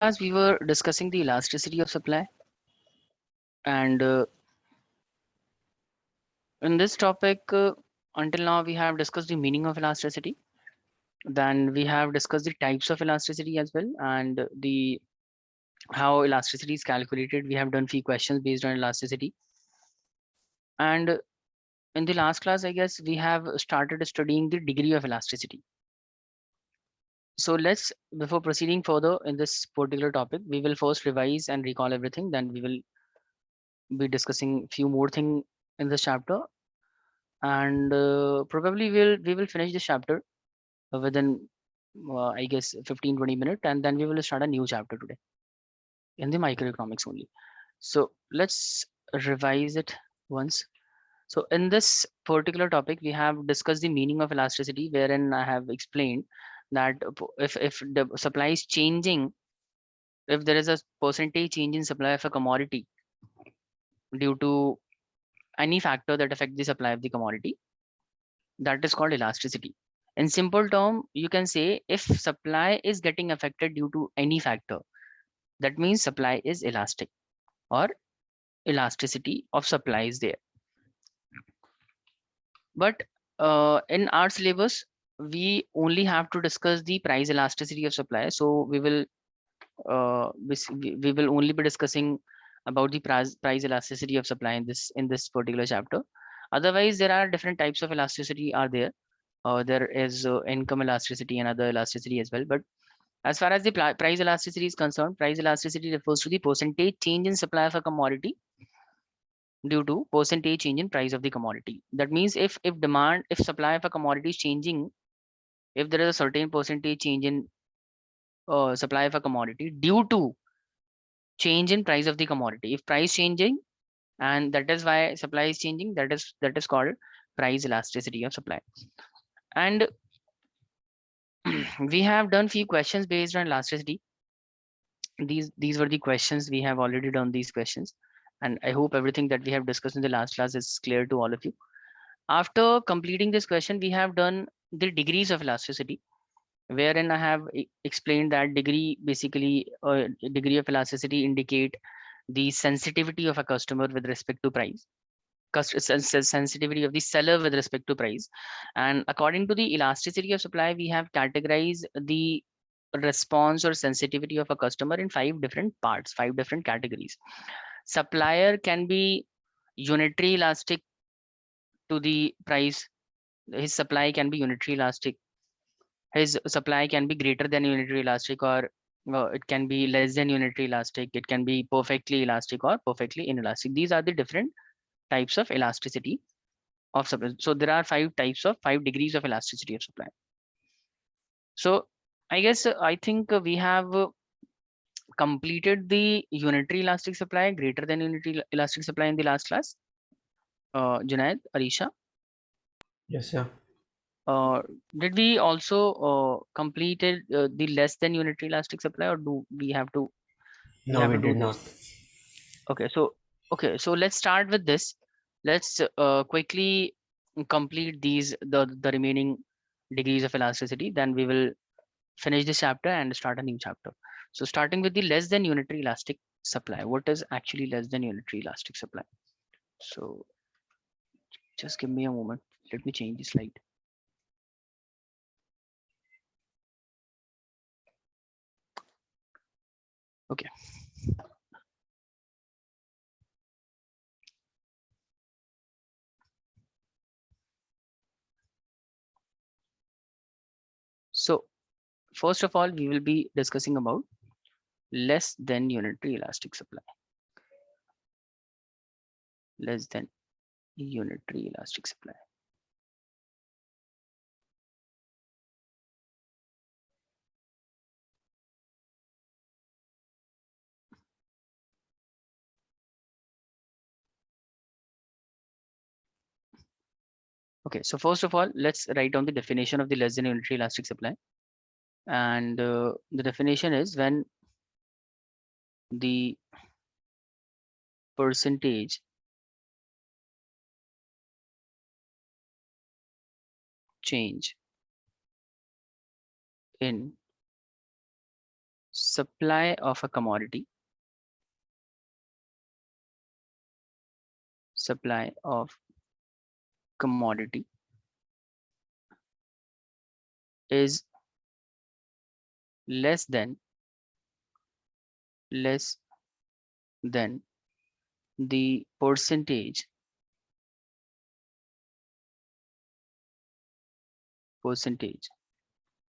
As we were discussing the elasticity of supply, and in this topic, until now we have discussed the meaning of elasticity. Then we have discussed the types of elasticity as well, and the how elasticity is calculated. We have done few questions based on elasticity, and in the last class, I guess we have started studying the degree of elasticity. So let's, before proceeding further in this particular topic, we will first revise and recall everything. Then we will be discussing few more things in this chapter, and probably we will finish this chapter within I guess 15-20 minutes, and then we will start a new chapter today in the microeconomics only. So let's revise it once. So in this particular topic, we have discussed the meaning of elasticity, wherein I have explained that if the supply is changing, if there is a percentage change in supply of a commodity due to any factor that affect the supply of the commodity, that is called elasticity. In simple term, you can say if supply is getting affected due to any factor, that means supply is elastic, or elasticity of supply is there. But in our syllabus, we only have to discuss the price elasticity of supply. So we will only be discussing about the price elasticity of supply in this particular chapter. Otherwise, there are different types of elasticity are there. There is income elasticity and other elasticity as well. But as far as the price elasticity is concerned, price elasticity refers to the percentage change in supply of a commodity due to percentage change in price of the commodity. That means if supply of a commodity is changing, if there is a certain percentage change in supply of a commodity due to change in price of the commodity, if price changing and that is why supply is changing, that is called price elasticity of supply. And we have done few questions based on elasticity. These were the questions. We have already done these questions, and I hope everything that we have discussed in the last class is clear to all of you. After completing this question, we have done the degrees of elasticity, wherein I have explained that degree basically degree of elasticity indicate the sensitivity of a customer with respect to price, sensitivity of the seller with respect to price. And according to the elasticity of supply, we have categorized the response or sensitivity of a customer in 5 different parts, 5 different categories. Supplier can be unitary elastic to the price. His supply can be unitary elastic. His supply can be greater than unitary elastic, or it can be less than unitary elastic. It can be perfectly elastic or perfectly inelastic. These are the different types of elasticity of supply. So there are 5 degrees of elasticity of supply. So I guess I think we have completed the unitary elastic supply, greater than unitary elastic supply in the last class. Junaid, Arisha, Yes, yeah. uh, did we also completed the less than unitary elastic supply, or do we No, have we to do did not. this? Okay, so let's start with this. Let's quickly complete the remaining degrees of elasticity. Then we will finish this chapter and start a new chapter. So starting with the less than unitary elastic supply. What is actually less than unitary elastic supply? So just give me a moment. Let me change the slide. Okay. So first of all, we will be discussing about less than unitary elastic supply. Less than unitary elastic supply. Okay, so first of all, let's write down the definition of the less than unitary elastic supply. And the definition is when the percentage change in supply of a commodity, supply of commodity is less than the percentage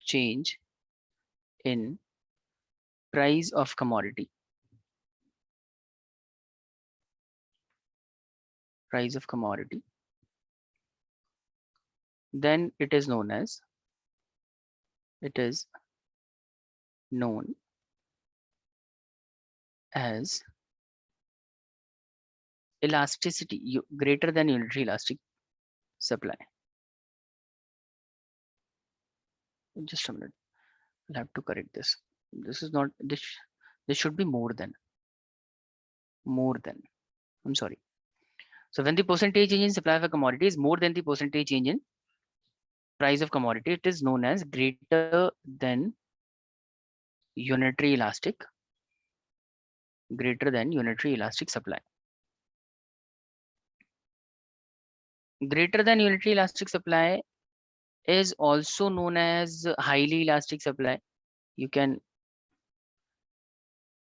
change in price of commodity, then it is known as elasticity greater than unitary elastic supply. Just a minute, I'll have to correct this. This is not this should be more than. I'm sorry. So when the percentage change in supply of a commodity is more than the percentage change in price of commodity, it is known as greater than unitary elastic supply. Greater than unitary elastic supply is also known as highly elastic supply. You can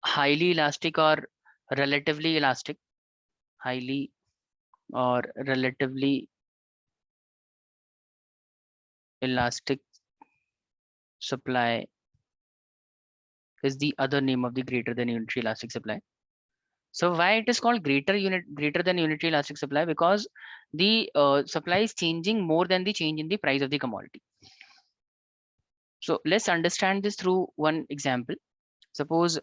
highly elastic or relatively elastic, highly or relatively elastic supply is the other name of the greater than unitary elastic supply. So why it is called greater than unitary elastic supply? Because the supply is changing more than the change in the price of the commodity. So let's understand this through one example. Suppose,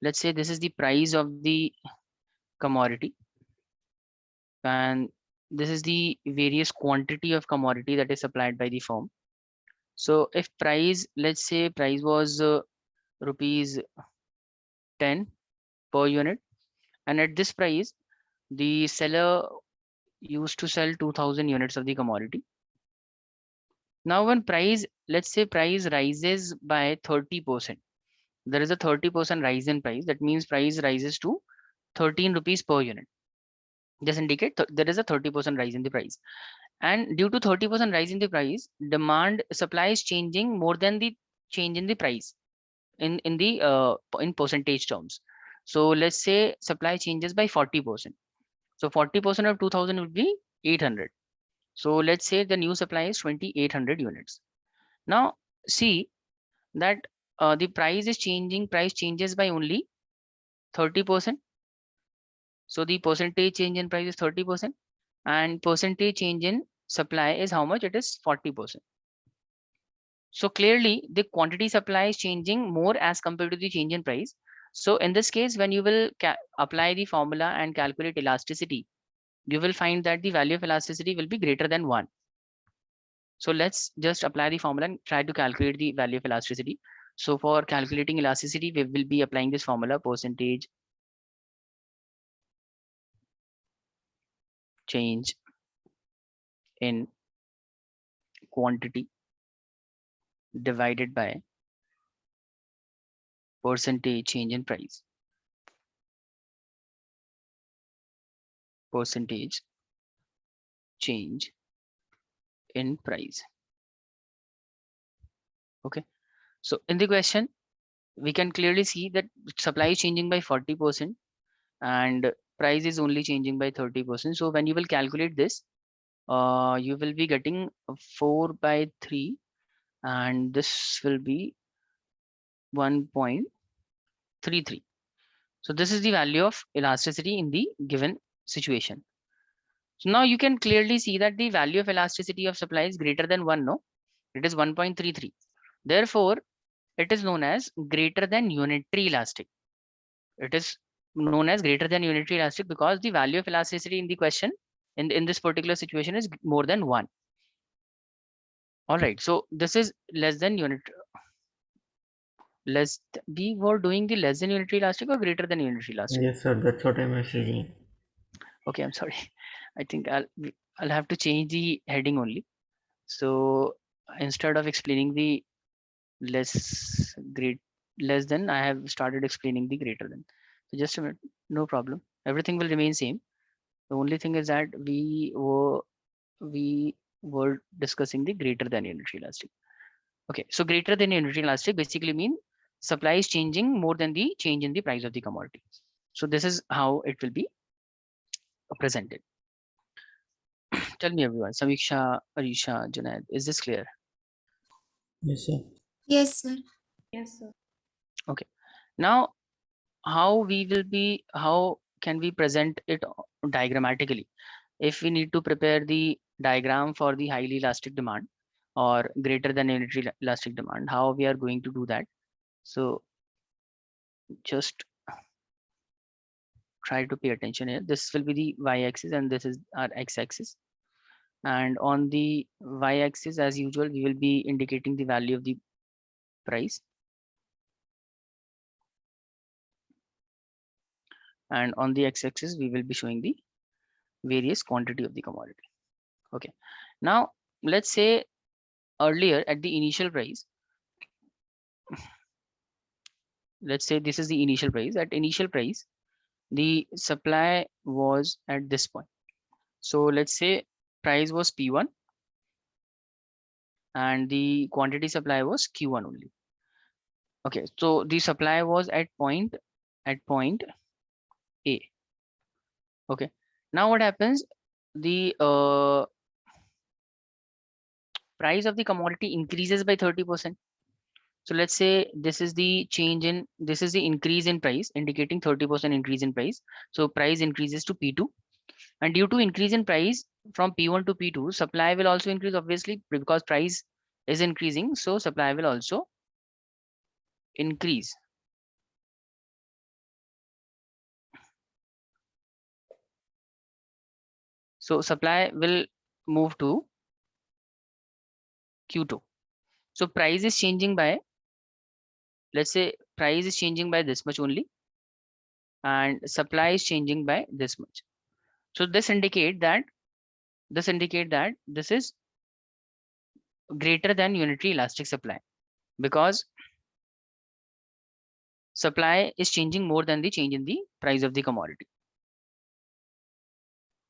let's say this is the price of the commodity and this is the various quantity of commodity that is supplied by the firm. So if price, let's say price was rupees 10 per unit, and at this price the seller used to sell 2000 units of the commodity. Now when price, let's say price rises by 30%, there is a 30% rise in price. That means price rises to 13 rupees per unit. Just indicate there is a 30% rise in the price. And due to 30% rise in the price, demand supply is changing more than the change in the price in percentage terms. So let's say supply changes by 40%. So 40% of 2000 would be 800. So let's say the new supply is 2800 units. Now see that the price is changing, price changes by only 30%. So the percentage change in price is 30% and percentage change in supply is how much? It is 40%. So clearly the quantity supply is changing more as compared to the change in price. So in this case, when you will apply the formula and calculate elasticity, you will find that the value of elasticity will be greater than 1. So let's just apply the formula and try to calculate the value of elasticity. So for calculating elasticity, we will be applying this formula, percentage change in quantity divided by percentage change in price. Percentage change in price. Okay. So in the question, we can clearly see that supply is changing by 40% and price is only changing by 30%. So when you will calculate this, you will be getting 4 by 3 and this will be 1.33. So this is the value of elasticity in the given situation. So now you can clearly see that the value of elasticity of supply is greater than 1, no? It is 1.33. Therefore, it is known as greater than unitary elastic. It is known as greater than unitary elastic because the value of elasticity in the question in this particular situation is more than 1. All right, so this is less than we were doing the less than unitary elastic or greater than unitary elastic? Yes, sir. That's what I'm messaging. Okay, I'm sorry. I think I'll have to change the heading only. So instead of explaining the less great less than, I have started explaining the greater than. So just a minute, no problem. Everything will remain same. The only thing is that we were discussing the greater than unitary elastic. Okay, so greater than unitary elastic basically mean supply is changing more than the change in the price of the commodity. So this is how it will be presented. Tell me everyone, Samiksha, Arisha, Junaid, is this clear? Yes, sir. Yes, sir. Yes, sir. Okay. Now, how can we present it diagrammatically? If we need to prepare the diagram for the highly elastic demand or greater than unitary elastic demand, how we are going to do that? So just try to pay attention here. This will be the y-axis and this is our x-axis. And on the y-axis, as usual, we will be indicating the value of the price. And on the x-axis, we will be showing the various quantity of the commodity. Okay. Now, let's say earlier at the initial price, let's say this is the initial price. At initial price, the supply was at this point. So let's say price was P1 and the quantity supply was Q1 only. Okay, so the supply was at point A. Okay, now what happens? The price of the commodity increases by 30%. So let's say this is the increase in price, indicating 30% increase in price. So price increases to P2, and due to increase in price from P1 to P2, supply will also increase, obviously, because price is increasing. So supply will also increase. So supply will move to Q2. So price is changing by, let's say price is changing by this much only, and supply is changing by this much. So this indicate that this is greater than unitary elastic supply, because supply is changing more than the change in the price of the commodity.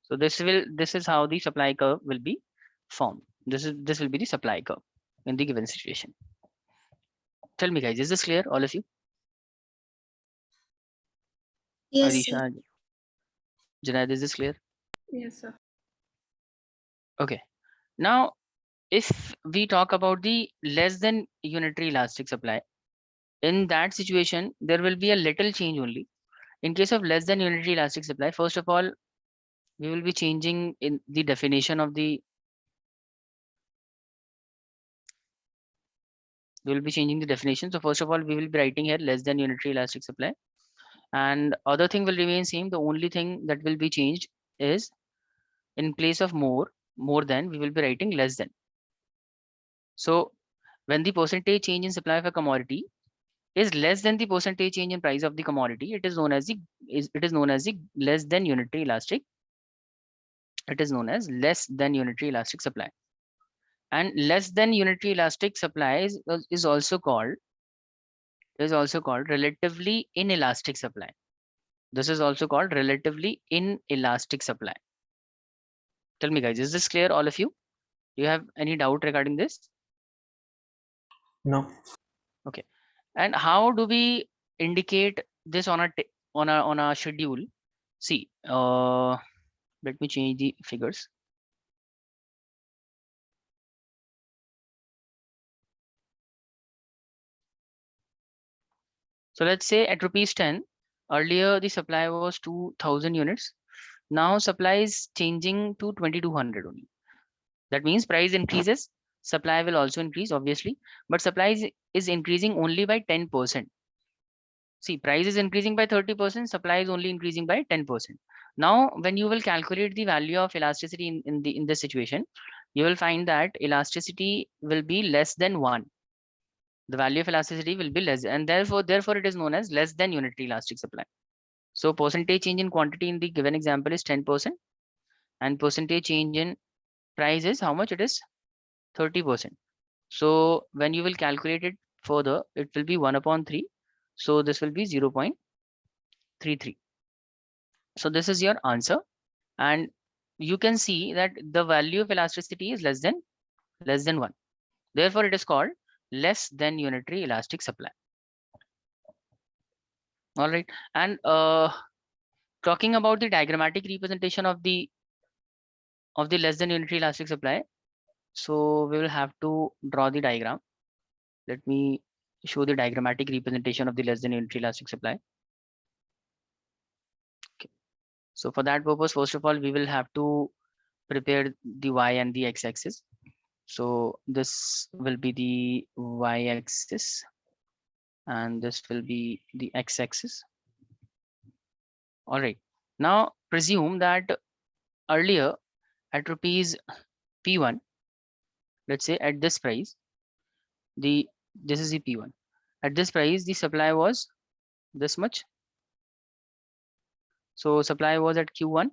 So this is how the supply curve will be formed. This will be the supply curve in the given situation. Tell me guys, is this clear, all of you? Yes, sir. Arisha, Junaid, is this clear? Yes, sir. Okay. Now, if we talk about the less than unitary elastic supply, in that situation, there will be a little change only. In case of less than unitary elastic supply, first of all, we will be changing in the definition of the, we will be changing the definition. So first of all, we will be writing here less than unitary elastic supply, and other thing will remain same. The only thing that will be changed is in place of more than, we will be writing less than. So when the percentage change in supply of a commodity is less than the percentage change in price of the commodity, it is known as the less than unitary elastic. It is known as less than unitary elastic supply. And less than unitary elastic supply is also called relatively inelastic supply. This is also called relatively inelastic supply. Tell me guys, is this clear, all of you? Do you have any doubt regarding this? No. Okay. And how do we indicate this on a schedule? See, let me change the figures. So let's say at rupees 10, earlier the supply was 2000 units. Now supply is changing to 2200 only. That means price increases, supply will also increase, obviously, but supply is increasing only by 10%. See, price is increasing by 30%, supply is only increasing by 10%. Now, when you will calculate the value of elasticity in this situation, you will find that elasticity will be less than 1. The value of elasticity will be less, and therefore it is known as less than unitary elastic supply. So percentage change in quantity in the given example is 10%, and percentage change in price is how much? It is 30%. So when you will calculate it further, it will be 1 upon 3. So this will be 0.33. So this is your answer. And you can see that the value of elasticity is less than 1. Therefore, it is called less than unitary elastic supply. All right. And talking about the diagrammatic representation of the less than unitary elastic supply. So we will have to draw the diagram. Let me show the diagrammatic representation of the less than unitary elastic supply. Okay. So for that purpose, first of all, we will have to prepare the y and the x-axis. So this will be the y-axis and this will be the x-axis. All right. Now presume that earlier at rupees P1, let's say at this price, this is the P1. At this price, the supply was this much. So supply was at Q1,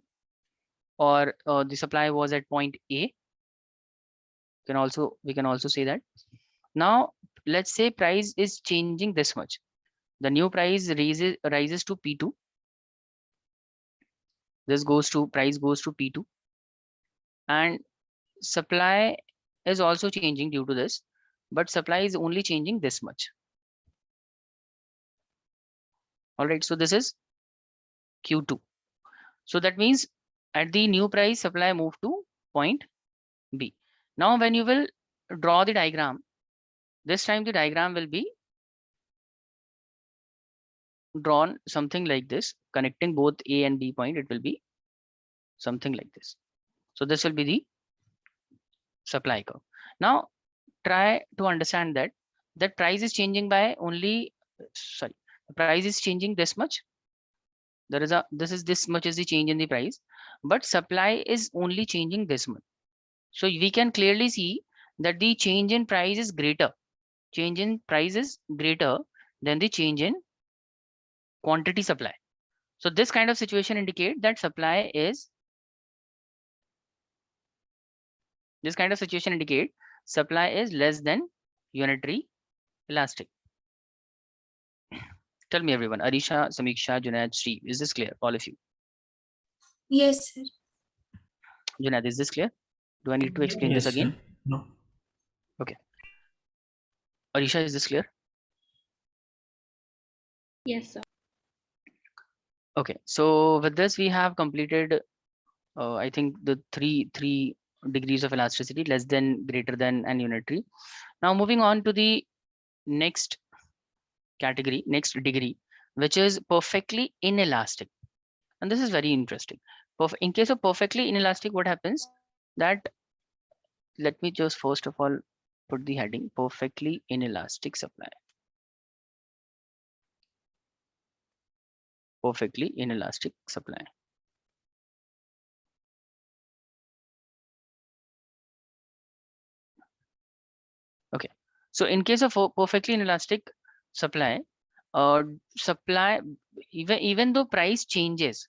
or the supply was at point A. We can also say that. Now let's say price is changing this much. The new price rises to P2. This price goes to P2, and supply is also changing due to this, but supply is only changing this much. All right, so this is Q2. So that means at the new price, supply moved to point B. Now when you will draw the diagram, this time the diagram will be drawn something like this, connecting both A and B point. It will be something like this. So this will be the supply curve. Now try to understand that price is changing by only, sorry, the price is changing this much. This much is the change in the price, but supply is only changing this much. So we can clearly see that the change in price is greater. Change in price is greater than the change in quantity supply. So this kind of situation indicate that supply is less than unitary elastic. Tell me everyone, Arisha, Samiksha, Junaid, Sri, is this clear? All of you. Yes, sir. Junaid, is this clear? Do I need to explain Yes, this again? sir. No. Okay. Arisha, is this clear? Yes, sir. Okay, so with this we have completed I think the three degrees of elasticity, less than, greater than, and unitary. Now moving on to the next category, next degree, which is perfectly inelastic. And this is very interesting. In case of perfectly inelastic, what happens that, let me just first of all put the heading perfectly inelastic supply. Perfectly inelastic supply. Okay, so in case of perfectly inelastic supply, supply, even though price changes,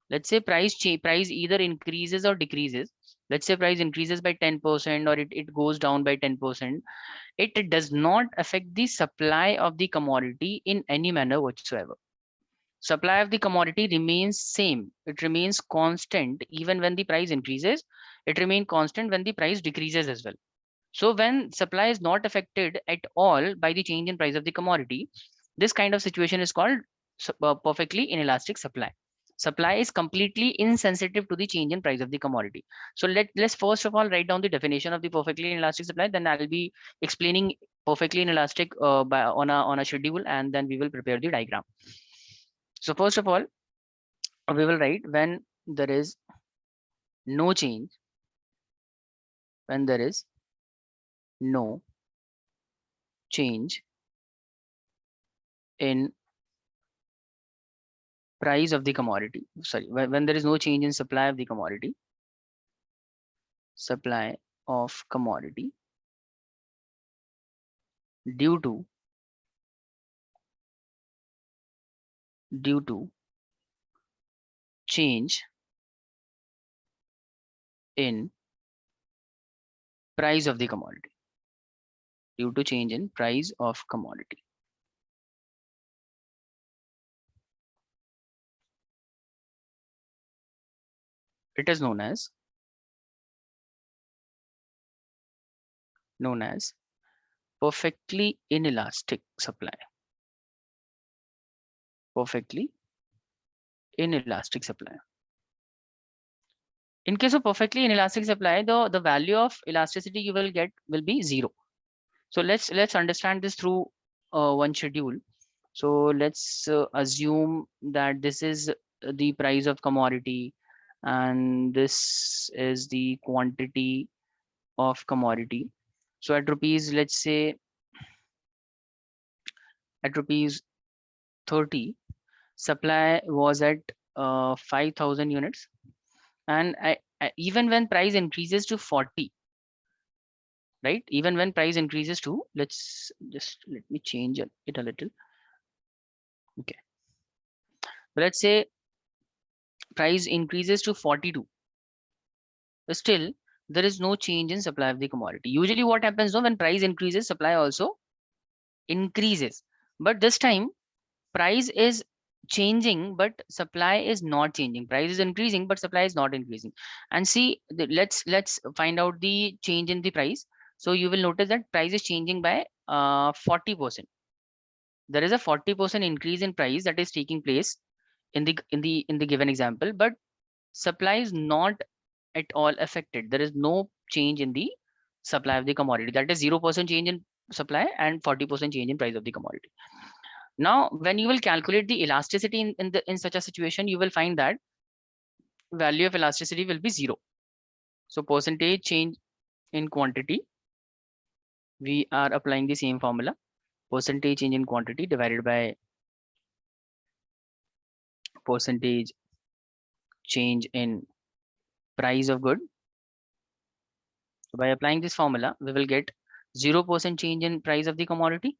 let's say price either increases or decreases. Let's say price increases by 10% or it goes down by 10%. It does not affect the supply of the commodity in any manner whatsoever. Supply of the commodity remains same. It remains constant even when the price increases. It remains constant when the price decreases as well. So when supply is not affected at all by the change in price of the commodity, this kind of situation is called perfectly inelastic supply. Supply is completely insensitive to the change in price of the commodity. So let's first of all write down the definition of the perfectly inelastic supply. Then I'll be explaining perfectly inelastic on a schedule, and then we will prepare the diagram. So first of all, we will write when there is no change, when there is no change in price of the commodity, sorry, when there is no change in supply of the commodity, due to change in price of the commodity. due to change in price of commodity. It is known as perfectly inelastic supply. Perfectly inelastic supply. In case of perfectly inelastic supply, the value of elasticity you will get will be 0. So let's understand this through one schedule. So let's assume that this is the price of commodity and this is the quantity of commodity. So at rupees, let's say at rupees 30, supply was at 5,000 units, and even when price increases to 40, right? Even when price increases to, let's just let me change it a little. Okay, but let's say price increases to 42, still there is no change in supply of the commodity. Usually what happens though, when price increases, supply also increases, but this time price is changing but supply is not changing. Price is increasing but supply is not increasing. And see, let's find out the change in the price. So you will notice that price is changing by 40%. There is a 40% increase in price that is taking place in the given example, but supply is not at all affected. There is no change in the supply of the commodity. That is 0% change in supply and 40% change in price of the commodity. Now, when you will calculate the elasticity in such a situation, you will find that value of elasticity will be 0. So percentage change in quantity, we are applying the same formula. Percentage change in quantity divided by percentage change in price of good. So by applying this formula, we will get 0% change in price of the commodity,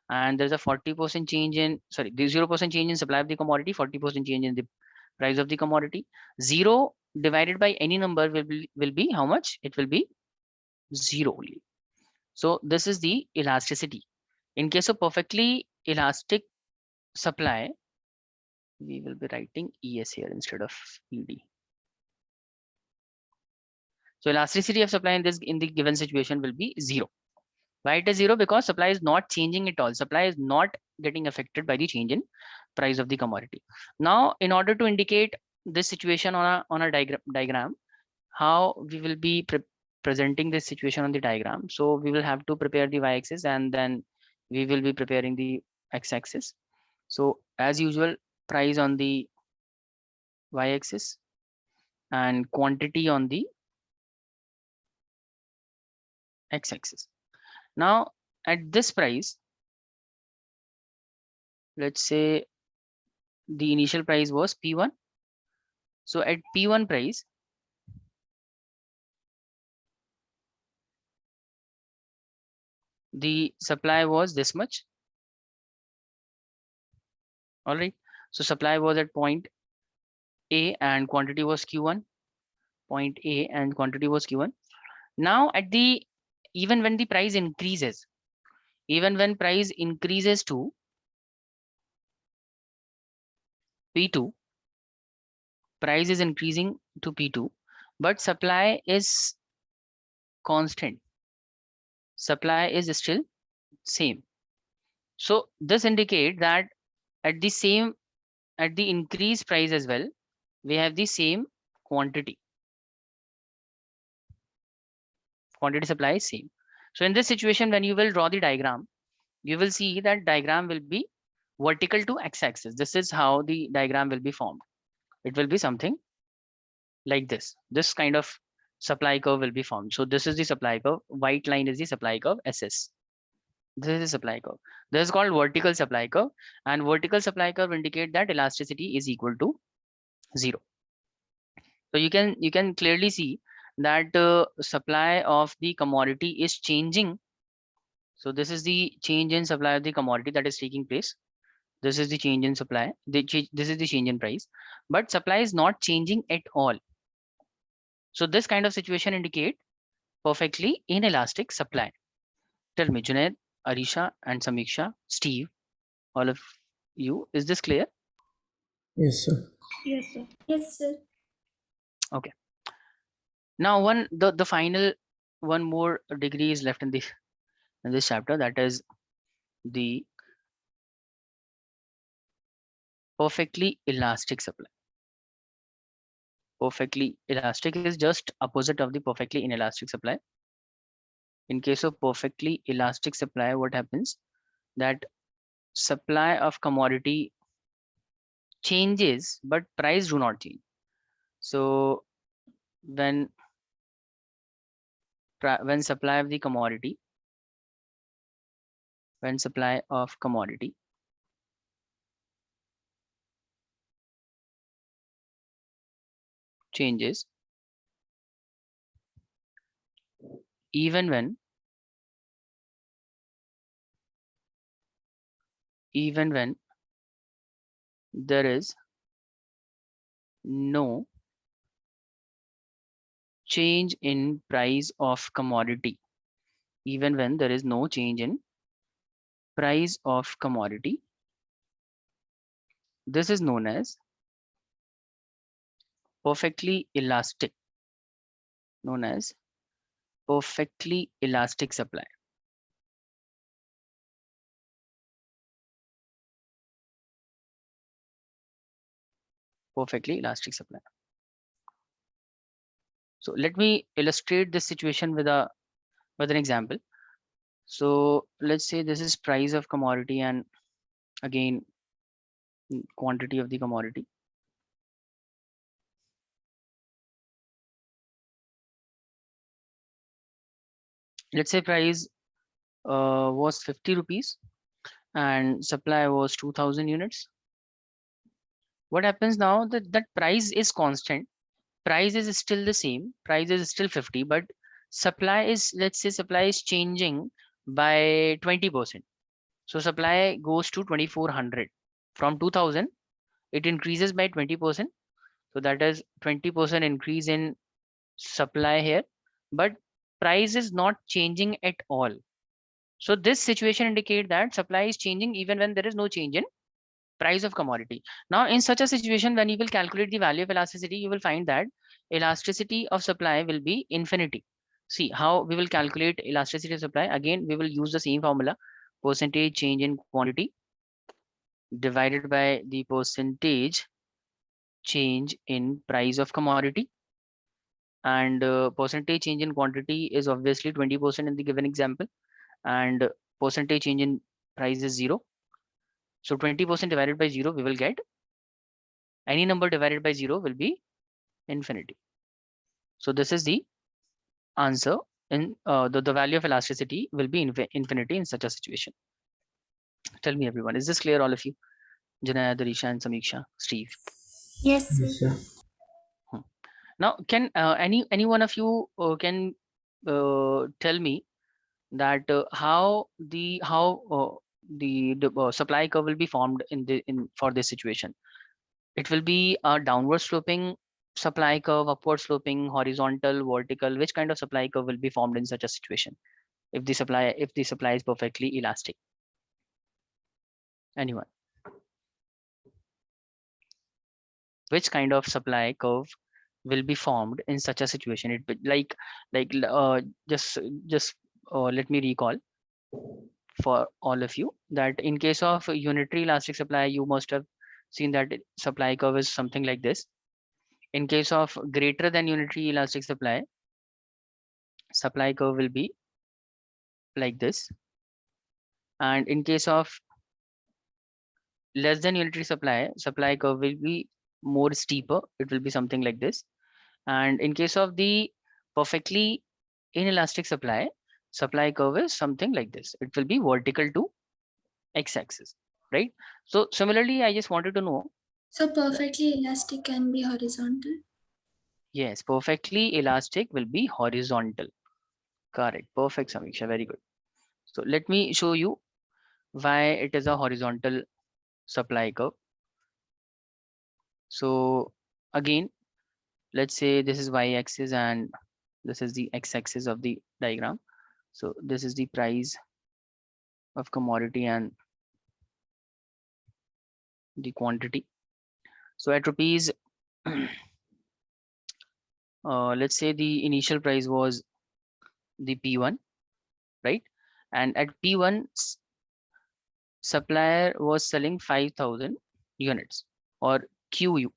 and there's a 40% change in, sorry, the 0% change in supply of the commodity, 40% change in the price of the commodity. 0 divided by any number will be how much? It will be 0 only. So this is the elasticity. In case of perfectly elastic supply, we will be writing ES here instead of ED. So elasticity of supply in the given situation will be 0. Why it is 0? Because supply is not changing at all. Supply is not getting affected by the change in price of the commodity. Now, in order to indicate this situation on a diagram, how we will be presenting this situation on the diagram. So we will have to prepare the y-axis and then we will be preparing the x-axis. So as usual, price on the y-axis and quantity on the x-axis. Now at this price, let's say the initial price was P1. So at P1 price, the supply was this much. All right. So supply was at point A and quantity was Q1. Point A and quantity was Q1. Now at the, even when the price increases, even when price increases to P2, price is increasing to P2, but supply is constant. Supply is still same. So this indicates that at the increased price as well, we have the same quantity. Quantity supply is same. So in this situation, when you will draw the diagram, you will see that diagram will be vertical to x-axis. This is how the diagram will be formed. It will be something like this. This kind of supply curve will be formed. So this is the supply curve. White line is the supply curve SS. This is the supply curve. This is called vertical supply curve, and vertical supply curve indicate that elasticity is equal to 0. So you can clearly see that supply of the commodity is changing. So this is the change in supply of the commodity that is taking place. This is the change in supply. This is the change in price, but supply is not changing at all. So this kind of situation indicate perfectly inelastic supply. Tell me, Junaid, Arisha, and Samiksha, Steve, all of you, is this clear? Yes, sir. Yes, sir. Yes, sir. Okay. Now, the final one more degree is left in this chapter, that is the perfectly elastic supply. Perfectly elastic is just opposite of the perfectly inelastic supply. In case of perfectly elastic supply, what happens? That supply of commodity changes, but price do not change. So when supply of the commodity, when supply of commodity changes, even when there is no change in price of commodity, even when there is no change in price of commodity, this is known as perfectly elastic, known as perfectly elastic supply. Perfectly elastic supply. So let me illustrate this situation with an example. So let's say this is price of commodity and again quantity of the commodity. Let's say price was 50 rupees and supply was 2000 units. What happens now that price is constant, price is still the same, price is still 50, but supply is, let's say supply is changing by 20%. So supply goes to 2400 from 2000, it increases by 20%. So that is 20% increase in supply here, but price is not changing at all. So this situation indicate that supply is changing even when there is no change in price of commodity. Now, in such a situation, when you will calculate the value of elasticity, you will find that elasticity of supply will be infinity. See how we will calculate elasticity of supply. Again, we will use the same formula, percentage change in quantity divided by the percentage change in price of commodity. And percentage change in quantity is obviously 20% in the given example, and percentage change in price is 0. So 20% divided by 0, we will get any number divided by 0 will be infinity. So this is the answer. In the value of elasticity will be infinity in such a situation. Tell me, everyone, is this clear, all of you? Janaya, Darisha, and Samiksha, Steve. Yes, sir. Yes, sir. Now, can any one of you can tell me that how the supply curve will be formed in for this situation? It will be a downward sloping supply curve, upward sloping, horizontal, vertical. Which kind of supply curve will be formed in such a situation if the supply is perfectly elastic? Anyone? Which kind of supply curve will be formed in such a situation? Just let me recall for all of you that in case of unitary elastic supply, you must have seen that supply curve is something like this. In case of greater than unitary elastic supply curve will be like this. And in case of less than unitary supply curve will be more steeper. It will be something like this. And in case of the perfectly inelastic supply curve is something like this. It will be vertical to x-axis, right? So similarly, I just wanted to know. So perfectly elastic can be horizontal. Yes, perfectly elastic will be horizontal. Correct. Perfect, Samiksha. Very good. So let me show you why it is a horizontal supply curve. So again, let's say this is y-axis and this is the x-axis of the diagram. So this is the price of commodity and the quantity. So at rupees, let's say the initial price was the P1, right? And at P1, supplier was selling 5,000 units or Q1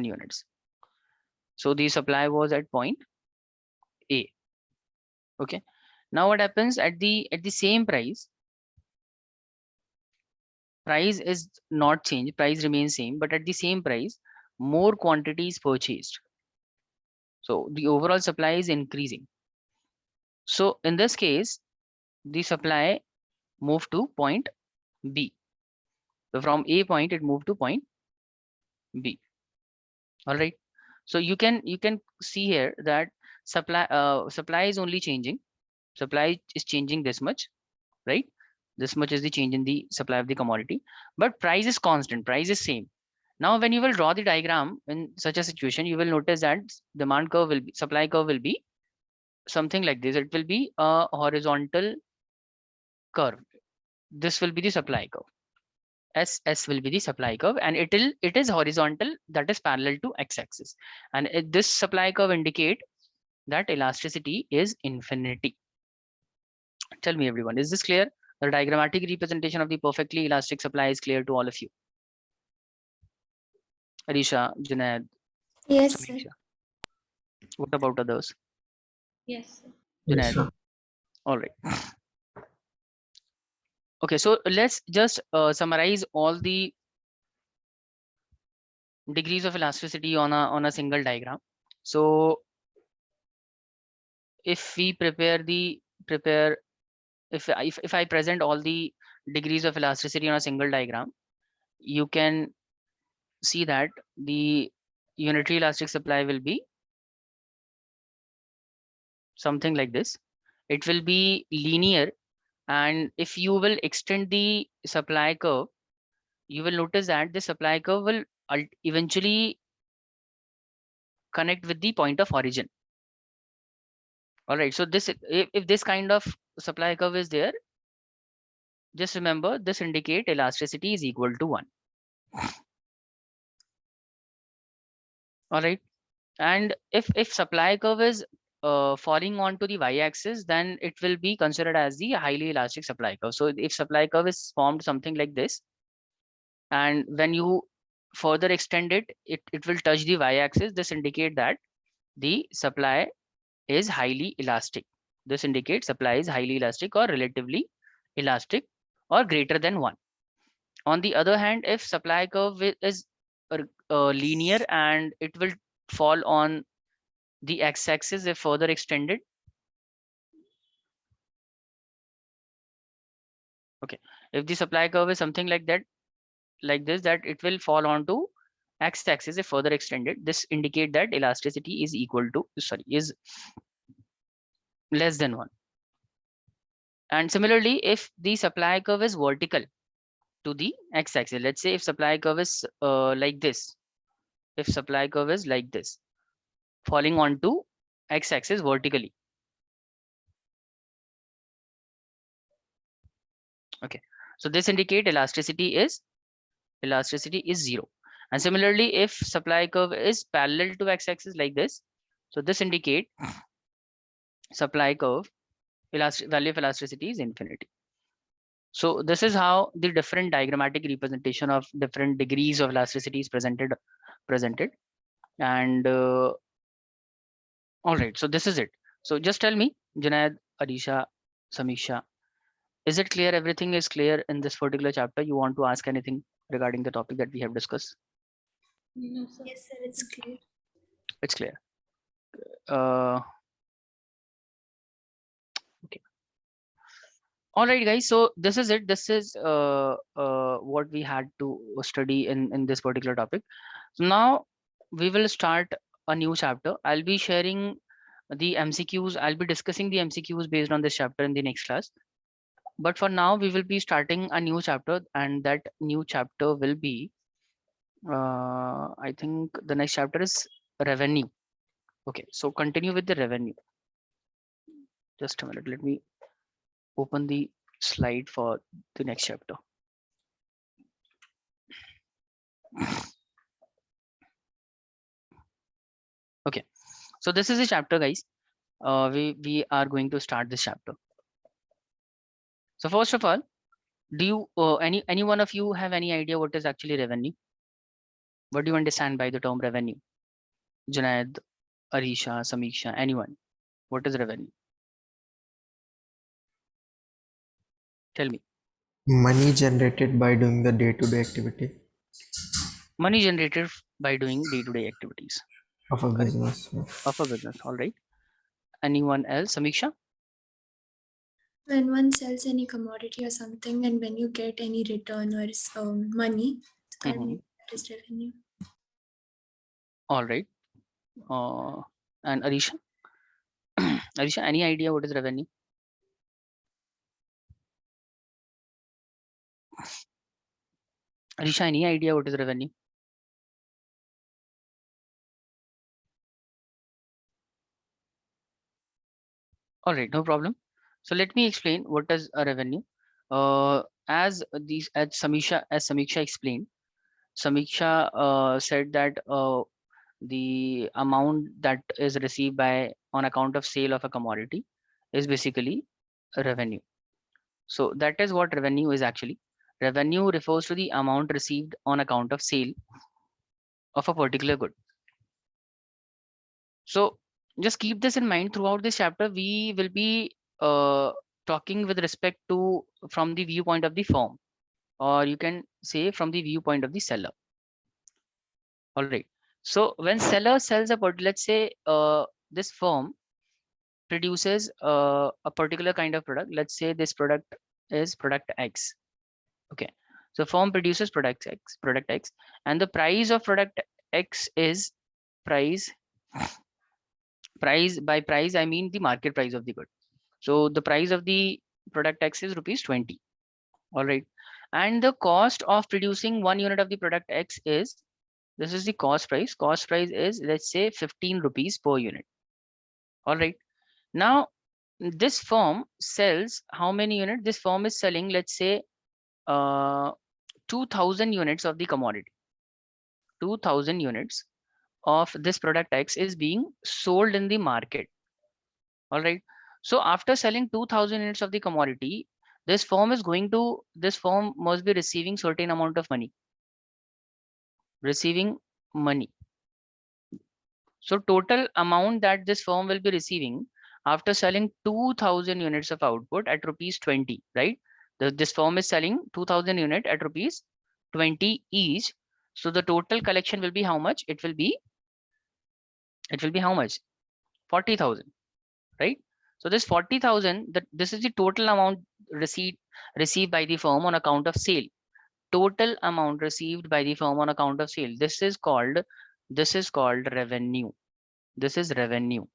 units. So the supply was at point A. Okay. Now what happens at the same price? Price is not changed. Price remains same, but at the same price, more quantity is purchased. So the overall supply is increasing. So in this case, the supply moved to point B. So from A point, it moved to point B. All right. So you can see here that supply is only changing. Supply is changing this much, right? This much is the change in the supply of the commodity, but price is constant. Price is same. Now, when you will draw the diagram in such a situation, you will notice that demand curve will be, supply curve will be something like this. It will be a horizontal curve. This will be the supply curve. SS will be the supply curve, and it is horizontal, that is parallel to x-axis. And this supply curve indicate that elasticity is infinity. Tell me everyone, is this clear? The diagrammatic representation of the perfectly elastic supply is clear to all of you. Arisha, Junaid, Yes, sir. Samisha. What about others? Yes, sir. Yes, Junaid. sir. All right. Okay, so let's just summarize all the degrees of elasticity on a single diagram. So if we if I present all the degrees of elasticity on a single diagram, you can see that the unitary elastic supply will be something like this. It will be linear, and if you will extend the supply curve, you will notice that the supply curve will eventually connect with the point of origin. All right, so this if this kind of supply curve is there, just remember this indicate elasticity is equal to 1. All right, and if supply curve is falling onto the y-axis, then it will be considered as the highly elastic supply curve. So if supply curve is formed something like this, and when you further extend it, it will touch the y-axis, this indicate that the supply is highly elastic. This indicates supply is highly elastic or relatively elastic or greater than 1. On the other hand, if supply curve is linear and it will fall on the x-axis if further extended. Okay, if the supply curve is something like that, like this, that it will fall onto x-axis if further extended. This indicate that elasticity is equal to, sorry, is less than 1. And similarly, if the supply curve is vertical to the x-axis, let's say if supply curve is like this, if supply curve is like this, falling onto x-axis vertically. Okay, so this indicate elasticity is 0. And similarly, if supply curve is parallel to x-axis like this, so this indicate supply curve value of elasticity is infinity. So this is how the different diagrammatic representation of different degrees of elasticity is presented. And all right, so this is it. So just tell me, Junaid, Arisha, Samisha, is it clear? Everything is clear in this particular chapter? You want to ask anything regarding the topic that we have discussed? No, sir. Yes, sir. It's clear. It's clear. Okay. All right, guys. So this is it. This is what we had to study in this particular topic. So now we will start a new chapter. I'll be sharing the MCQs. I'll be discussing the MCQs based on this chapter in the next class. But for now, we will be starting a new chapter, and that new chapter will be, I think the next chapter is revenue. Okay, so continue with the revenue. Just a minute. Let me open the slide for the next chapter. Okay, so this is a chapter, guys. We are going to start this chapter. So first of all, do you any one of you have any idea what is actually revenue? What do you understand by the term revenue? Junaid, Arisha, Samiksha, anyone? What is revenue? Tell me. Money generated by doing the day-to-day activity Money generated by doing day-to-day activities of a Correct. business. of a business. All right. Anyone else? Samiksha? When one sells any commodity or something, and when you get any return or money, it's called Mhm. that is revenue. All right. And Arisha? Arisha, any idea what is revenue? Arisha, any idea what is revenue? All right, no problem. So let me explain what is a revenue. As Samiksha explained, Samiksha said that the amount that is received by on account of sale of a commodity is basically a revenue. So that is what revenue is actually. Revenue refers to the amount received on account of sale of a particular good. So just keep this in mind throughout this chapter. We will be talking with respect to from the viewpoint of the firm, or you can say from the viewpoint of the seller. All right. So when seller sells a let's say this firm produces a particular kind of product. Let's say this product is product X. Okay. So firm produces product X, and the price of product X is price. Price by price, I mean the market price of the good. So the price of the product X is rupees 20. All right. And the cost of producing 1 unit of the product X is, this is the cost price. Cost price is, let's say, 15 rupees per unit. All right. Now, this firm sells how many units? This firm is selling, let's say, 2000 units of the commodity. 2000 units of this product X is being sold in the market. All right. So after selling 2000 units of the commodity, this firm must be receiving certain amount of money. Receiving money. So total amount that this firm will be receiving after selling 2000 units of output at rupees 20, right? This firm is selling 2000 unit at rupees 20 each. So the total collection will be how much? It will be how much? 40,000, right? So this 40,000, this is the total amount received by the firm on account of sale. Total amount received by the firm on account of sale. This is called revenue. This is revenue.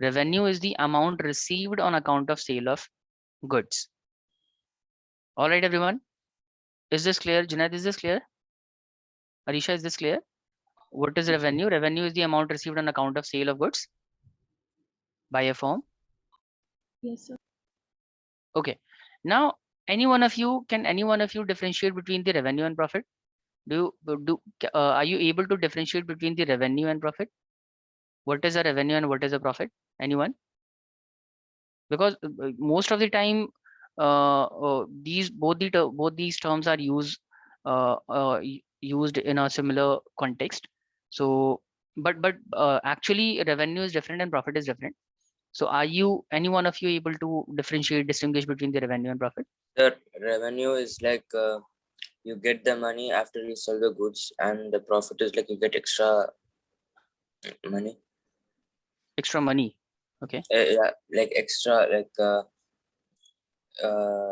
Revenue is the amount received on account of sale of goods. All right, everyone. Is this clear? Junaid, is this clear? Arisha, is this clear? What is revenue? Revenue is the amount received on account of sale of goods by a firm. Yes, sir. Okay. Now, any one of you differentiate between the revenue and profit? Are you able to differentiate between the revenue and profit? What is a revenue and what is a profit? Anyone? Because most of the time, both these terms are used in a similar context. So, but actually, revenue is different and profit is different. So, are you any one of you able to distinguish between the revenue and profit? The revenue is like you get the money after you sell the goods, and the profit is like you get extra money. Extra money. Okay. Yeah, like extra, like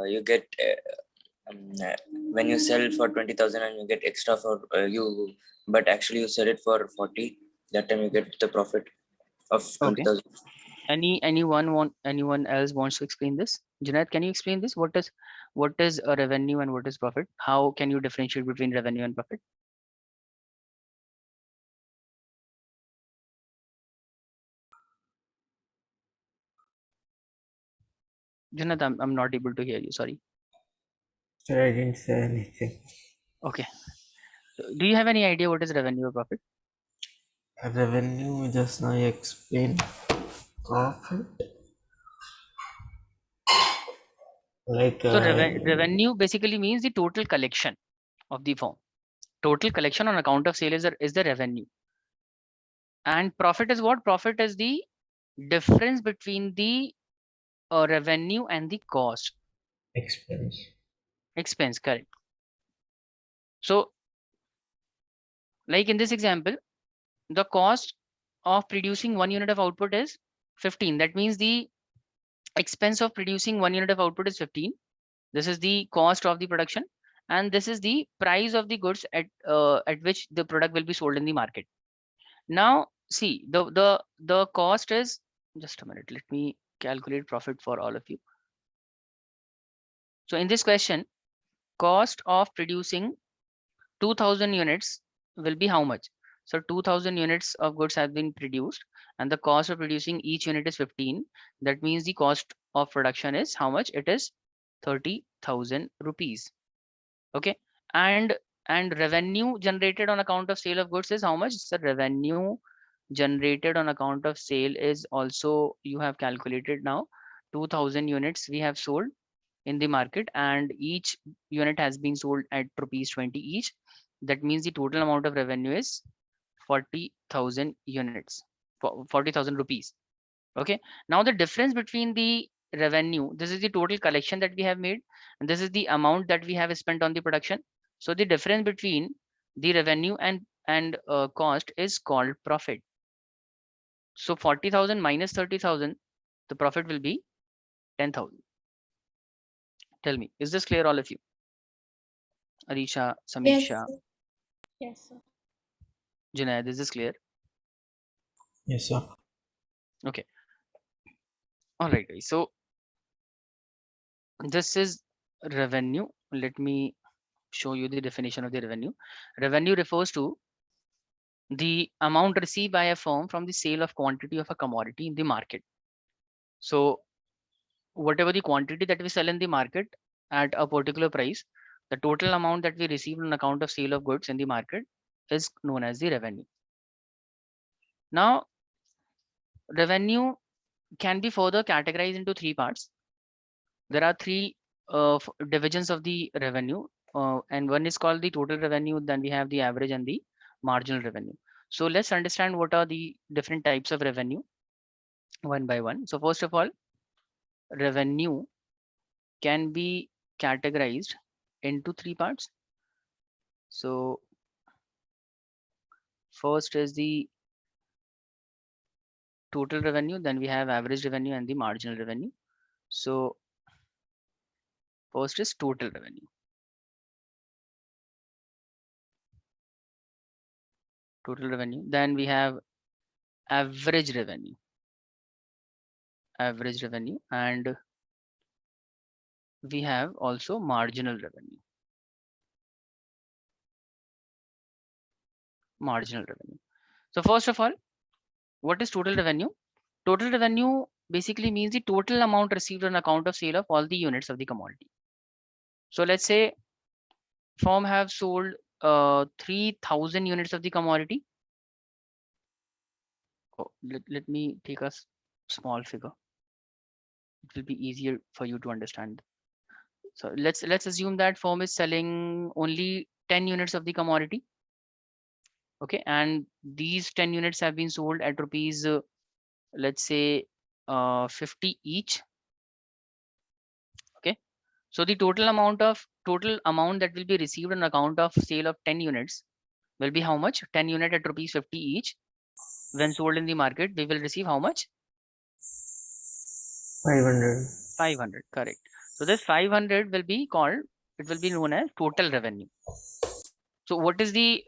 you get when you sell for 20,000 and you get extra for you, but actually you sell it for 40. That time you get the profit of 20,000. Anyone else wants to explain this? Junaid, can you explain this? What is a revenue and what is profit? How can you differentiate between revenue and profit? Junaid, I'm not able to hear you. Sorry. Sir, I didn't say anything. Okay. So do you have any idea what is revenue or profit? Revenue, just now you explained. Profit. Like So revenue basically means the total collection of the firm. Total collection on account of sale is the revenue. And profit is what? Profit is the difference between the revenue and the cost. expense. Expense, correct. So like in this example, the cost of producing 1 unit of output is 15. That means the expense of producing 1 unit of output is 15. This is the cost of the production, and this is the price of the goods at which the product will be sold in the market. Now see, the cost is, just a minute, let me calculate profit for all of you. So in this question, cost of producing 2000 units will be how much? So 2000 units of goods have been produced, and the cost of producing each unit is 15. That means the cost of production is how much? It is 30,000 rupees. Okay. And revenue generated on account of sale of goods is how much? So revenue generated on account of sale is also, you have calculated now, 2000 units we have sold in the market, and each unit has been sold at rupees 20 each. That means the total amount of revenue is 40,000 units, 40,000 rupees. Okay. Now the difference between the revenue, this is the total collection that we have made, and this is the amount that we have spent on the production. So the difference between the revenue and cost is called profit. So 40,000 minus 30,000, the profit will be 10,000. Tell me, is this clear, all of you? Arisha, Yes. Samiksha, Yes, sir. Junaid, is this clear? Yes, sir. Okay. All right, guys. So this is revenue. Let me show you the definition of the revenue. Revenue refers to the amount received by a firm from the sale of quantity of a commodity in the market. So whatever the quantity that we sell in the market at a particular price, the total amount that we receive on account of sale of goods in the market is known as the revenue. Now, revenue can be further categorized into three parts. There are three divisions of the revenue, and one is called the total revenue. Then we have the average and the marginal revenue. So let's understand what are the different types of revenue one by one. So first of all, revenue can be categorized into three parts. So first is the total revenue, then we have average revenue and the marginal revenue. So first is total revenue. Total revenue. Then we have average revenue. Average revenue, and we have also marginal revenue. Marginal revenue. So first of all, what is total revenue? Total revenue basically means the total amount received on account of sale of all the units of the commodity. So let's say firm have sold 3,000 units of the commodity. Oh, let me take a small figure. It will be easier for you to understand. So let's assume that firm is selling only 10 units of the commodity. Okay, and these 10 units have been sold at rupees, let's say 50 each. Okay, so the total amount that will be received on account of sale of 10 units will be how much? 10 unit at rupees 50 each. When sold in the market, we will receive how much? 500. 500, correct. So this 500 will be called, it will be known as total revenue. So what is the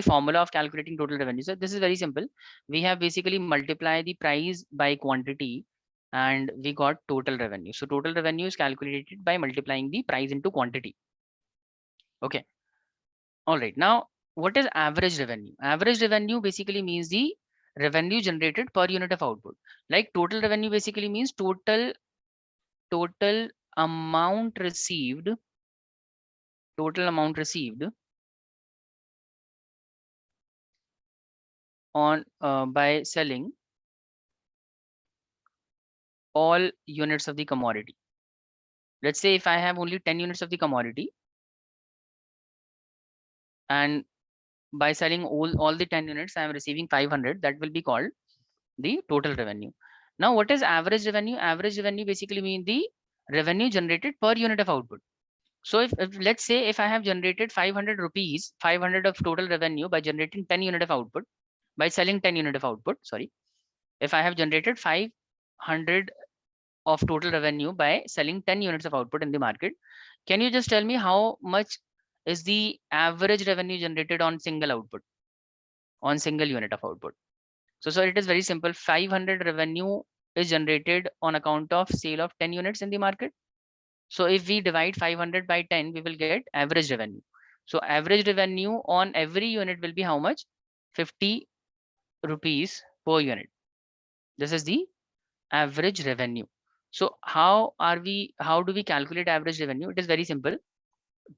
formula of calculating total revenue? So this is very simple. We have basically multiplied the price by quantity and we got total revenue. So total revenue is calculated by multiplying the price into quantity. Okay. All right. Now, what is average revenue? Average revenue basically means the revenue generated per unit of output. Like total revenue basically means total total amount received on by selling all units of the commodity. Let's say if I have only 10 units of the commodity, and by selling all the 10 units, I am receiving 500. That will be called the total revenue. Now, what is average revenue? Average revenue basically means the revenue generated per unit of output. So if let's say if I have generated 500 rupees, 500 of total revenue by generating 10 unit of output, by selling 10 unit of output, sorry, if I have generated 500 of total revenue by selling 10 units of output in the market, can you just tell me how much is the average revenue generated on single output, on single unit of output? So it is very simple. 500 revenue is generated on account of sale of 10 units in the market. So if we divide 500 by 10, we will get average revenue. So average revenue on every unit will be how much? 50 rupees per unit. This is the average revenue. So how do we calculate average revenue? It is very simple.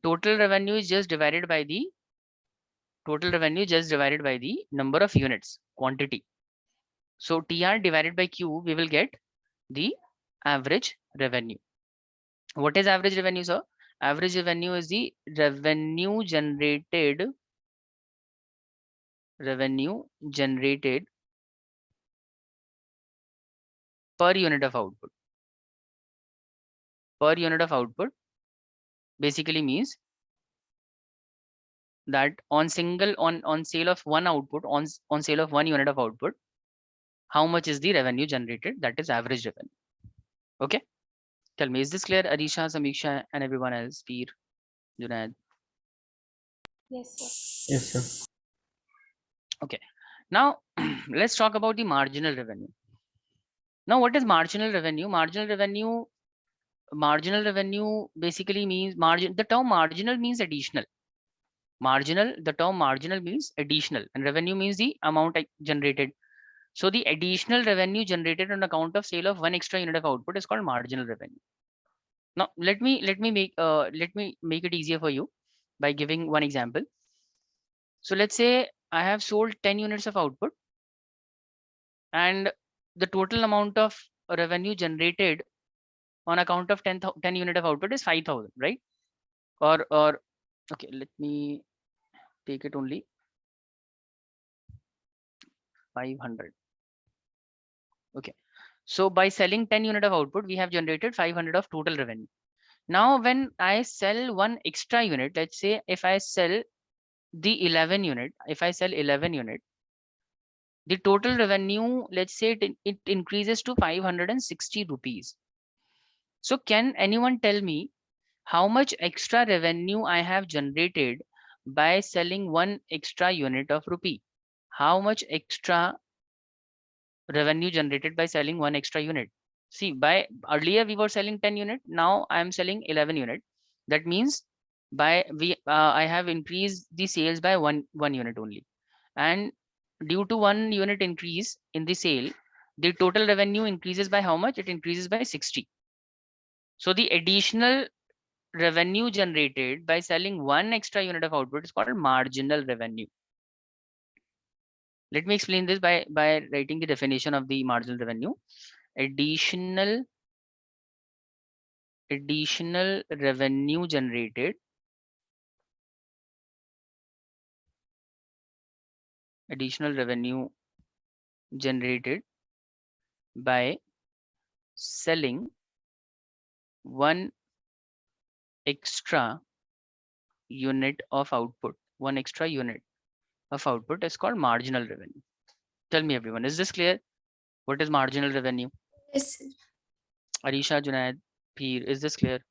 Total revenue is just divided by the number of units, quantity. So TR divided by Q, we will get the average revenue. What is average revenue, sir? Average revenue is the revenue generated per unit of output. Per unit of output basically means that on sale of one output, on sale of one unit of output, how much is the revenue generated? That is average revenue. Okay, tell me, is this clear? Arisha, Samiksha, and everyone else, Peer, Junaid. Yes, sir. Yes, sir. Okay, now let's talk about the marginal revenue. Now, what is marginal revenue? Marginal revenue basically means the term marginal means additional. The term marginal means additional, and revenue means the amount generated. So the additional revenue generated on account of sale of one extra unit of output is called marginal revenue. Now let me make it easier for you by giving one example. So let's say I have sold 10 units of output, and the total amount of revenue generated on account of 10 unit of output is 5,000, right? Or okay, let me take it only 500. Okay, so by selling 10 unit of output, we have generated 500 of total revenue. Now when I sell one extra unit, let's say if I sell the 11 unit, the total revenue, let's say it increases to 560 rupees. So can anyone tell me how much extra revenue I have generated by selling one extra unit of rupee? How much extra revenue generated by selling one extra unit? See, by earlier we were selling 10 unit, now I am selling 11 unit. That means I have increased the sales by one unit only, and due to 1 unit increase in the sale, the total revenue increases by how much? It increases by 60. So the additional revenue generated by selling one extra unit of output is called marginal revenue. Let me explain this by writing the definition of the marginal revenue. Additional revenue generated by selling one extra unit of output. One extra unit of output is called marginal revenue. Tell me everyone, is this clear? What is marginal revenue? Yes, sir. Arisha, Junaid, Peer, is this clear?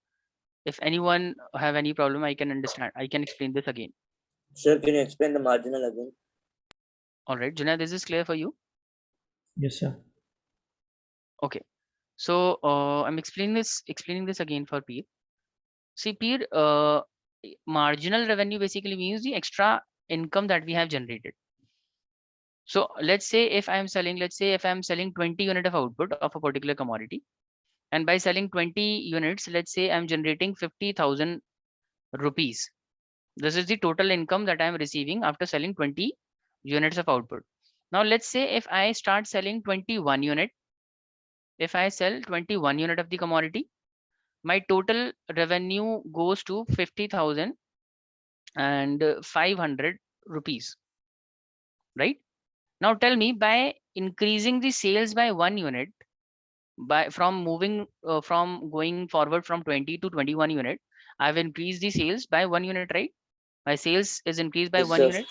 If anyone have any problem, I can understand. I can explain this again. Sir, can you explain the marginal again? All right, Junaid, is this clear for you? Yes, sir. Okay. So I'm explaining this again for Peer. See, Peer, marginal revenue basically means the extra income that we have generated. So let's say if I'm selling 20 unit of output of a particular commodity, And by selling 20 units, let's say I'm generating 50,000 rupees. This is the total income that I'm receiving after selling 20 units of output. Now let's say if I start selling 21 unit, if I sell 21 unit of the commodity, my total revenue goes to 50,500 rupees, right? Now tell me, by increasing the sales by 1 unit, by from going forward from 20 to 21 unit, I've increased the sales by 1 unit, right? My sales is increased by Yes, 1 sir. unit.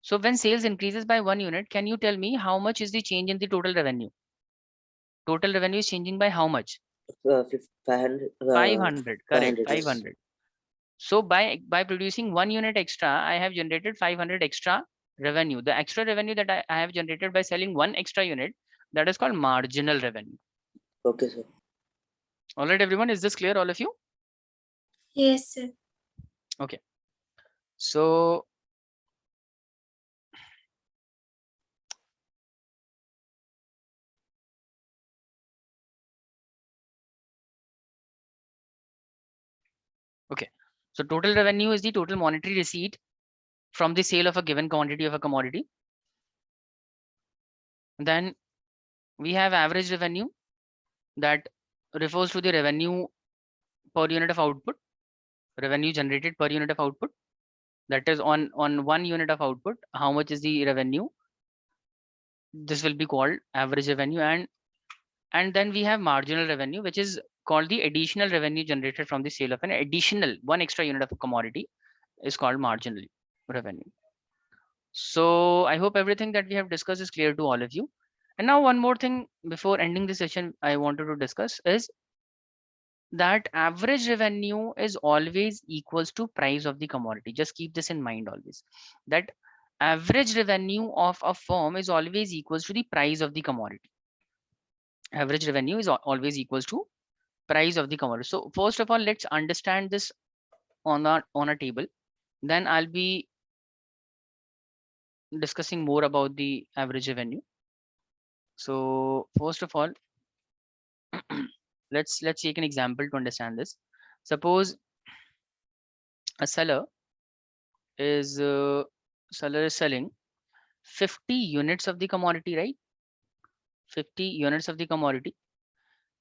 So when sales increases by 1 unit, can you tell me how much is the change in the total revenue? Total revenue is changing by how much? 500. 500, correct, 500. Yes. 500. So by producing 1 unit extra, I have generated 500 extra revenue. The extra revenue that I have generated by selling 1 extra unit, that is called marginal revenue. Okay, sir. All right, everyone, is this clear, all of you? Yes, sir. Okay. So okay. So total revenue is the total monetary receipt from the sale of a given quantity of a commodity. Then we have average revenue, that refers to the revenue per unit of output, revenue generated per unit of output. That is on 1 unit of output, how much is the revenue? This will be called average revenue. And then we have marginal revenue, which is called the additional revenue generated from the sale of an additional 1 extra unit of a commodity, is called marginal revenue. So I hope everything that we have discussed is clear to all of you. And now one more thing before ending the session I wanted to discuss is that average revenue is always equals to price of the commodity. Just keep this in mind always, that average revenue of a firm is always equals to the price of the commodity. Average revenue is always equals to price of the commodity. So first of all, let's understand this on a table. Then I'll be discussing more about the average revenue. So first of all, let's take an example to understand this. Suppose a seller is selling 50 units of the commodity, right? 50 units of the commodity,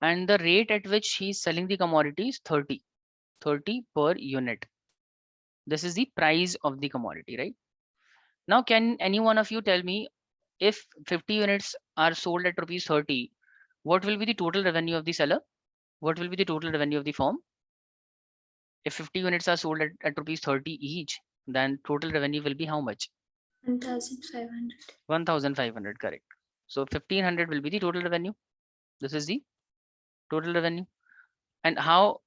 and the rate at which he's selling the commodity is 30 per unit. This is the price of the commodity, right? Now can any one of you tell me, if 50 units are sold at rupees 30, what will be the total revenue of the seller? What will be the total revenue of the firm? If 50 units are sold at rupees 30 each, then total revenue will be how much? 1,500. 1,500, correct. So 1,500 will be the total revenue. This is the total revenue. And how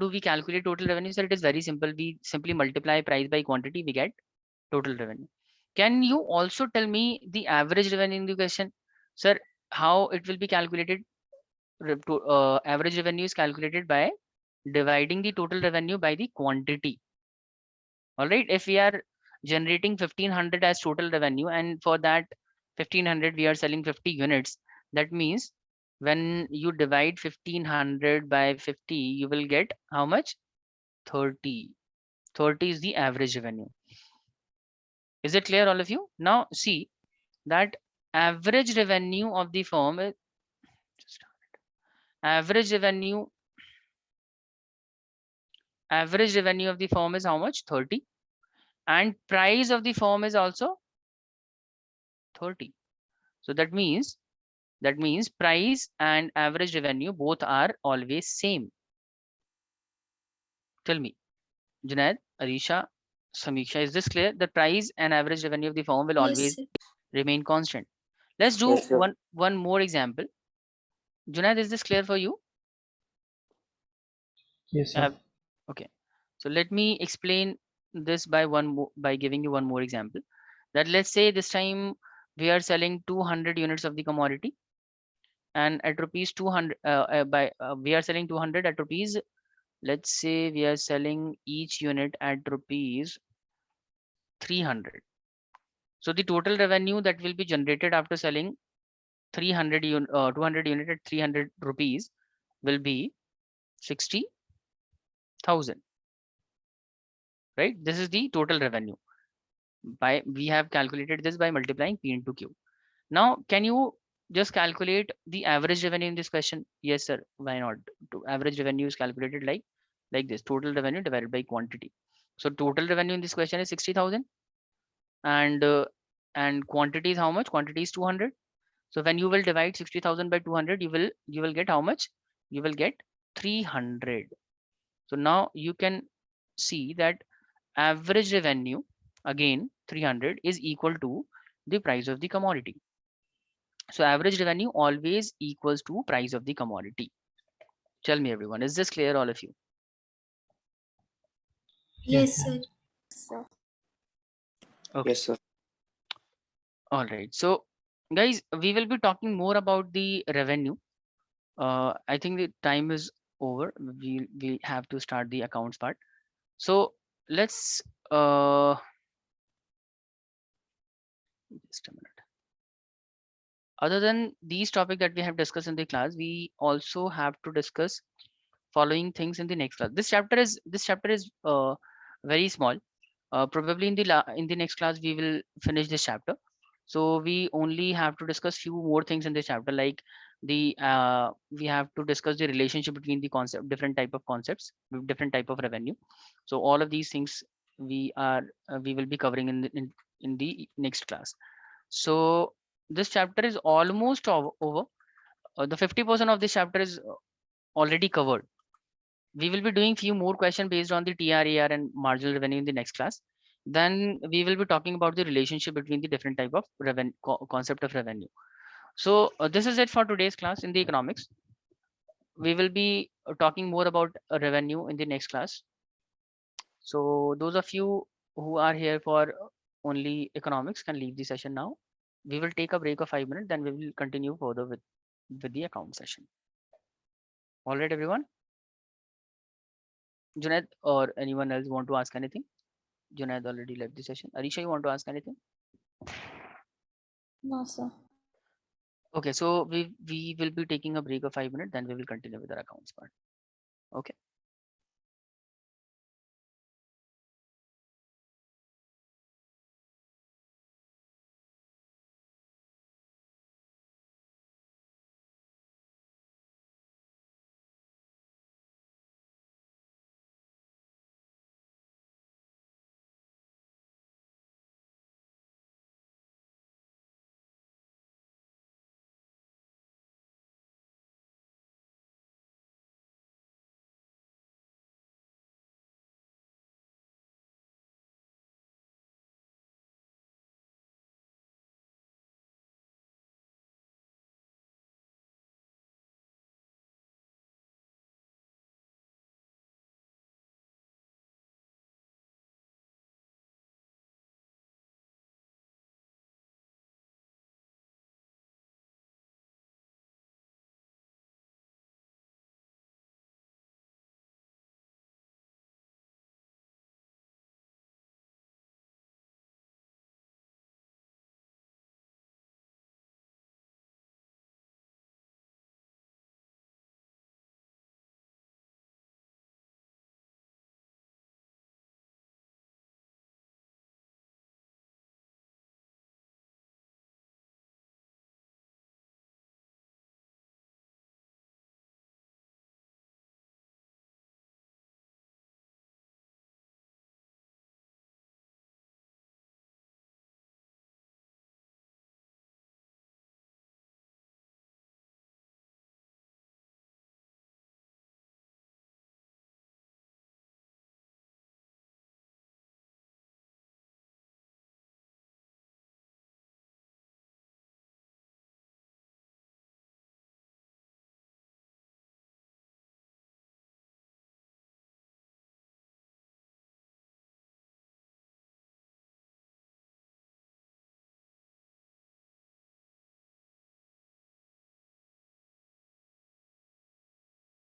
do we calculate total revenue? So it is very simple. We simply multiply price by quantity, we get total revenue. Can you also tell me the average revenue in the question? Sir, how it will be calculated? Average revenue is calculated by dividing the total revenue by the quantity. All right, if we are generating 1,500 as total revenue, and for that 1,500 we are selling 50 units, that means when you divide 1,500 by 50, you will get how much? 30. 30 is the average revenue. Is it clear, all of you? Now see that average revenue of the firm is average revenue of the firm is how much? 30. And price of the firm is also 30. So that means price and average revenue both are always same. Tell me, Junaid, Arisha, Samiksha, is this clear? The price and average revenue of the firm will Yes, always sir. remain constant. Let's do Yes, sir. one more example. Junaid, is this clear for you? Yes, sir. Okay, so let me explain this by giving you one more example. That let's say this time we are selling 200 units of the commodity, and at rupees 200 we are selling 200 at rupees, let's say we are selling each unit at rupees 300. So the total revenue that will be generated after selling 200 unit at 300 rupees will be 60,000, right? This is the total revenue. We have calculated this by multiplying P into Q. Now, can you just calculate the average revenue in this question? Yes, sir. Why not? Average revenue is calculated like this: total revenue divided by quantity. So total revenue in this question is 60,000, and quantity is how much? Quantity is 200. So when you will divide 60,000 by 200, you will get how much? You will get 300. So now you can see that average revenue, again 300, is equal to the price of the commodity. So average revenue always equals to price of the commodity. Tell me, everyone, is this clear, all of you? Yes, sir. So Okay. Yes, sir. All right. So guys, we will be talking more about the revenue. I think the time is over. We have to start the accounts part. So let's just a minute. Other than these topics that we have discussed in the class, we also have to discuss following things in the next class. This chapter is very small. Probably in the next class we will finish this chapter. So we only have to discuss few more things in this chapter, like we have to discuss the relationship between the different type of concepts with different type of revenue. So all of these things we will be covering in the next class. So this chapter is almost over. The 50% of this chapter is already covered. We will be doing few more questions based on the TRAR and marginal revenue in the next class. Then we will be talking about the relationship between the different type of revenue concept of revenue. So this is it for today's class in the economics. We will be talking more about revenue in the next class. So those of you who are here for only economics can leave the session now. We will take a break of 5 minutes, then we will continue further with the account session. All right, everyone. Junaid or anyone else want to ask anything? Junaid already left the session. Arisha, you want to ask anything? no, sir. Okay, so we will be taking a break of 5 minutes, then we will continue with our accounts part. Okay.